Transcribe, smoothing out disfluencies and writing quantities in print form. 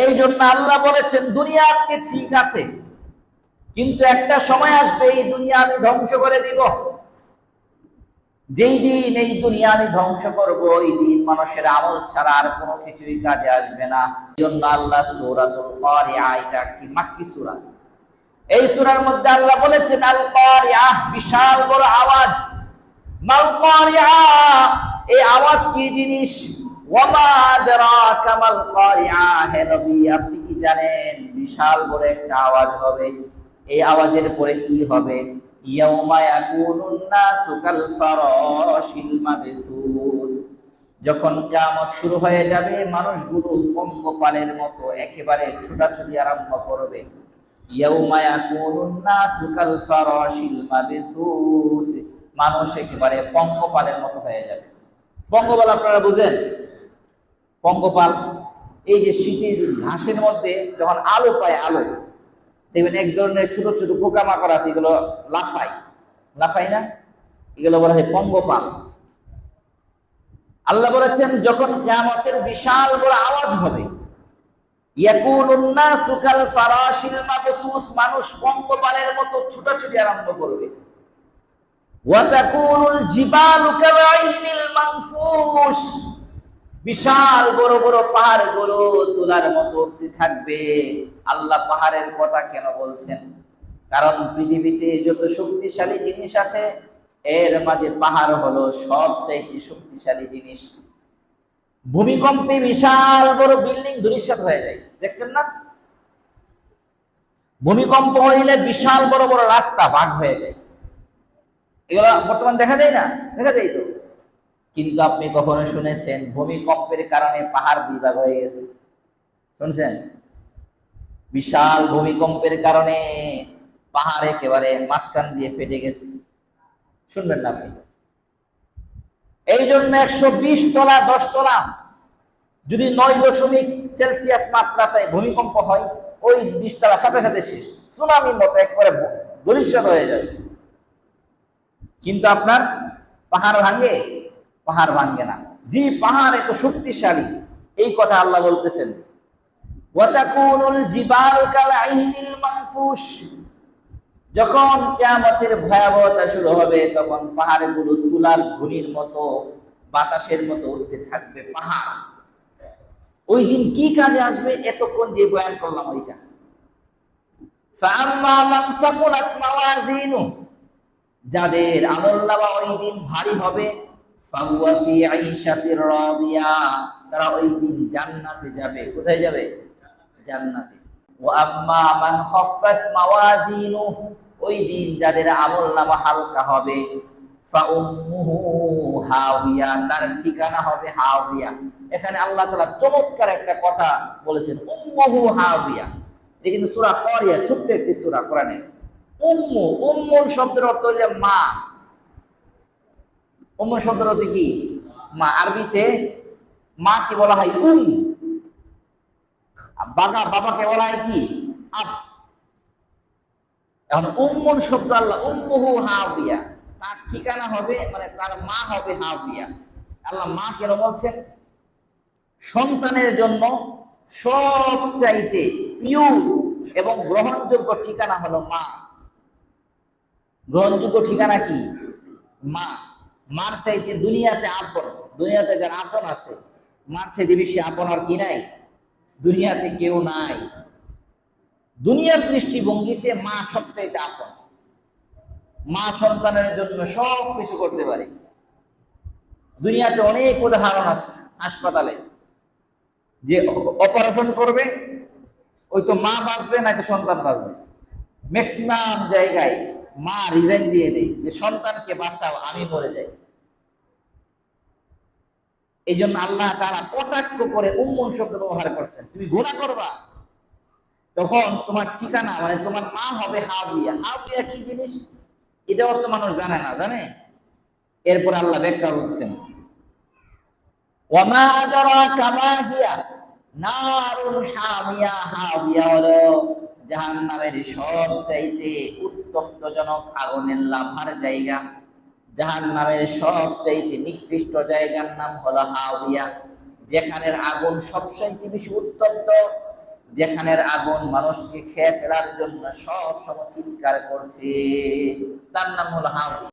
এই জন্য আল্লাহ বলেছেন দুনিয়া আজকে ঠিক আছে, কিন্তু একটা সময় আসবে এই দুনিয়া আমি ধ্বংস করে দিব। যেই দিন এই দুনিয়া আমি ধ্বংস করব, ওই দিন মানুষের আমল ছাড়া আর কোনো কিছুই কাজে আসবে না। এই জন্য আল্লাহ সূরাতুল কারিআ, এটা কি মাক্কি সূরা, এই সূরার মধ্যে আল্লাহ বলেছেন আল কারিআ, বিশাল বড় আওয়াজ। মাল কারিআ, এই আওয়াজ কি জিনিস? ওয়া মা আদরাকা মাল কারিআ, হে নবী আপনি কি জানেন বিশাল বড় একটা আওয়াজ হবে। এই আওয়াজের পরে কি হবে? ইয়াউমা ইয়াকুনুন নাসু কাল ফারাশিল মাবসুস, যখন কিয়ামত শুরু হয়ে যাবে মানুষগুলো পঙ্গপালের মতো একেবারে ছোটাছুটি আরম্ভ করবে। ইয়াউমা ইয়াকুনুন নাসু কাল ফারাশিল মাবসুস, মানুষ একেবারে পঙ্গপালের মতো হয়ে যাবে। পঙ্গপাল আপনারা বুঝেন? পঙ্গপাল এই যে শীতের ঘাসের মধ্যে যখন আলো পায়, আলো দেখবেন এক ধরনের ছোট ছোট পোকামাকড় আছে, এগুলো লাফাই না, এগুলো বলা হয় পঙ্গপাল। আল্লাহ বলেছেন যখন কিয়ামতের বিশাল বড় আওয়াজ হবে, ইয়াকুনুন নাসু কাল ফারাশিল মাবসুস, মানুষ পঙ্গপালের মতো ছোটাছুটি আরম্ভ করবে। ওয়া তাকুনুল জিবালু কালাইনিল মানফুস, বিশাল বড় বড় পাহাড়গুলো তুলার মতো উঠতে থাকবে। আল্লাহ পাহাড়ের কথা কেন বলছেন? কারণ পৃথিবীতে যত শক্তিশালী জিনিস আছে এর মাঝে পাহাড় হলো সবচাইতে শক্তিশালী জিনিস। ভূমিকম্পে বিশাল বড় বিল্ডিং ধূলিসাৎ হয়ে যায়, দেখছেন না? ভূমিকম্প হইলে বিশাল বড় বড় রাস্তা ভাগ হয়ে যায়, এগুলো বর্তমান দেখা যায় না? দেখা যায় তো। কিন্তু আপনি কখনো শুনেছেন ভূমিকম্পের কারণে পাহাড় দুই ভাগ হয়ে গেছে? শুনছেন? বিশাল ভূমিকম্পের কারণে পাহাড় একেবারে মাঝখান দিয়ে ফেটে গেছে, শুনবেন না আপনি? এই জন্য 120 তলা 10 তলা যদি 9.সেলসিয়াস মাত্রায় ভূমিকম্প হয়, ওই 20 তলা সাথে সাথে শেষ, সুনামির মতো একেবারে ধূলিসাৎ হয়ে যাবে। কিন্তু আপনার পাহাড় ভাঙে? পাহাড় ভাঙে না। জি, পাহাড় এত শক্তিশালী, এই কথা আল্লাহ বলতেছেন। ওয়া তাকুনুল জিবালু কালাইনিল মানফুস, যখন কিয়ামতের ভয়াবহতা শুরু হবে তখন পাহাড়গুলো তুলার ধুনির মতো বাতাসের মতো উঠতে থাকবে। পাহাড় ওই দিন কি কাজে আসবে? এতক্ষণ যে বয়ান করলাম ওইটা। ফাআম্মা মান সাকুলাত মাওয়াজিনু, যাদের আমলনামা ওই দিন ভারী হবে, ফাহুয়া ফি আইশাতির রাদিয়া, তারা ওই দিন জান্নাতে যাবে। কোথায় যাবে? জান্নাতে। ওয়া আম্মা মান খাফফাত মাওয়াজিনু, ওই দিন যাদের আমলনামা হালকা হবে, ফাউম্মুহু হাওিয়া, তার ঠিকানা হবে হাওিয়া। এখানে আল্লাহ তাআলা চমৎকার একটা কথা বলেছেন, উম্মুহু হাওিয়া। এটা কিন্তু সূরা কারিয়া, ছোট্ট একটি সূরা কোরআনে। উম্মু, উম্মুল শব্দের অর্থ হলো মা। উম্মু শব্দের অর্থ কি? মা। আরবিতে মা কে বলা হয় বাবাকে বলা হয় কি? আব। এখন উম্মুল শব্দ আল্লাহ উম্মুহু হাওিয়া, তার ঠিকানা হবে মানে তার মা হবে হাওিয়া। আল্লাহ মা কেন বলছেন? সন্তানের জন্য সবচাইতে পিওর এবং গ্রহণযোগ্য ঠিকানা হলো মা। গ্রহণযোগ্য ঠিকানা কি? মা। মার চাইতে দুনিয়াতে আপন, দুনিয়াতে যারা আপন আছে, মার চাইতে বেশি আপন আর কি নাই? দুনিয়াতে কেউ নাই। দুনিয়ার দৃষ্টিভঙ্গিতে মা সবচাইতে আপন। মা সন্তানের জন্য সব কিছু করতে পারে। দুনিয়াতে অনেক উদাহরণ আছে, হাসপাতালে যে অপারেশন করবে ওই তো মা বাঁচবে না তো সন্তান বাঁচবে। ম্যাক্সিমাম জায়গায় মা রিজাইন দিয়ে দেয় যে সন্তানকে বাঁচাও, আমি মরে যাই। এই জন্য আল্লাহ তাআলা কটাক্ষ করে উম্মুন শব্দ ব্যবহার করছেন। তুমি গুনাহ করবা তখন তোমার ঠিকানা মানে তোমার মা হবে হাবিয়া। হাবিয়া কি জিনিস এটাও তো মানুষ জানে না, জানে? এরপর আল্লাহ ব্যাখ্যা করছেন, ওয়া মা আদরাকা মা হিয়া নারুন হামিয়া। হাবিয়া হলো জাহান্নামের সবচাইতে উত্তপ্তজনক আগুনের লাভার জায়গা। জাহান্নামের সবচাইতে নিকৃষ্ট জায়গার নাম হলো হাবিয়া, যেখানের আগুন সবচাইতে বেশি উত্তপ্ত, যেখানের আগুন মানুষকে খেয়ে ফেলার জন্য সব সময় চিৎকার করছে, তার নাম হলো হাউই।